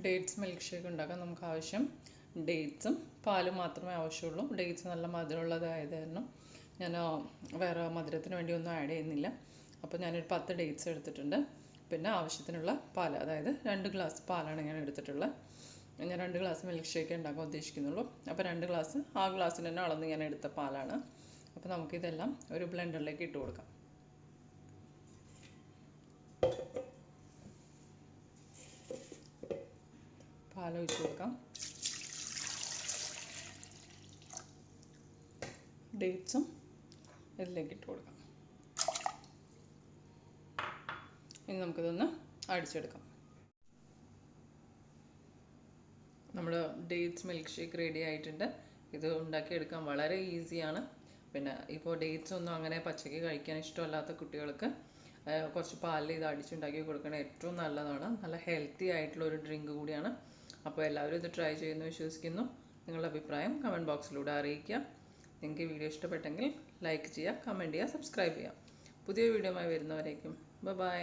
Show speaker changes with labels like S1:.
S1: Dates milk shake ഉണ്ടാക്കാൻ നമുക്ക് ആവശ്യം ഡേറ്റ്സും പാലും മാത്രമേ ആവശ്യമുള്ളൂ. ഡേറ്റ്സ് നല്ല മധുരമുള്ളതായത് കാരണം ഞാൻ വേറെ മധുരത്തിന് വേണ്ടി ഒന്നും ആഡ് ചെയ്യുന്നില്ല. അപ്പോൾ ഞാനൊരു 10 ഡേറ്റ്സ് എടുത്തിട്ടുണ്ട്. പിന്നെ ആവശ്യത്തിനുള്ള പാൽ, അതായത് 2 ഗ്ലാസ് പാലാണ് ഞാൻ എടുത്തിട്ടുള്ളത്. ഞാൻ 2 ഗ്ലാസ് മിൽക്ക് ഷേക്ക് ഉണ്ടാക്കാൻ ഉദ്ദേശിക്കുന്നുള്ളൂ. അപ്പോൾ 2 ഗ്ലാസ് ആ ഗ്ലാസ്സിന് തന്നെ അളന്ന് ഞാൻ എടുത്ത പാലാണ്. അപ്പോൾ നമുക്കിതെല്ലാം ഒരു ബ്ലെൻഡറിലേക്ക് ഇട്ട് കൊടുക്കാം. പാലൊഴിച്ച് കൊടുക്കാം. ഡേറ്റ്സും ഇതിലേക്ക് ഇട്ട് കൊടുക്കാം. ഇനി നമുക്കിതൊന്ന് അടിച്ചെടുക്കാം. നമ്മുടെ ഡേറ്റ്സ് മിൽക്ക് ഷേക്ക് റെഡി ആയിട്ടുണ്ട്. ഇത് ഉണ്ടാക്കിയെടുക്കാൻ വളരെ ഈസിയാണ്. പിന്നെ ഇപ്പോൾ ഡേറ്റ്സ് ഒന്നും അങ്ങനെ പച്ചയ്ക്ക് കഴിക്കാൻ ഇഷ്ടമല്ലാത്ത കുട്ടികൾക്ക് കുറച്ച് പാലിൽ ഇത് അടിച്ചുണ്ടാക്കി കൊടുക്കണത് ഏറ്റവും നല്ലതാണ്. നല്ല ഹെൽത്തി ആയിട്ടുള്ള ഒരു ഡ്രിങ്ക് കൂടിയാണ്. അപ്പോൾ എല്ലാവരും ഇത് ട്രൈ ചെയ്യുമെന്ന് വിശ്വസിക്കുന്നു. നിങ്ങളുടെ അഭിപ്രായം കമൻറ്റ് ബോക്സിലൂടെ അറിയിക്കുക. നിങ്ങൾക്ക് ഈ വീഡിയോ ഇഷ്ടപ്പെട്ടെങ്കിൽ ലൈക്ക് ചെയ്യുക, കമൻറ്റ് ചെയ്യുക, സബ്സ്ക്രൈബ് ചെയ്യുക. പുതിയ വീഡിയോയുമായി വരുന്നവരേക്കും ബൈ.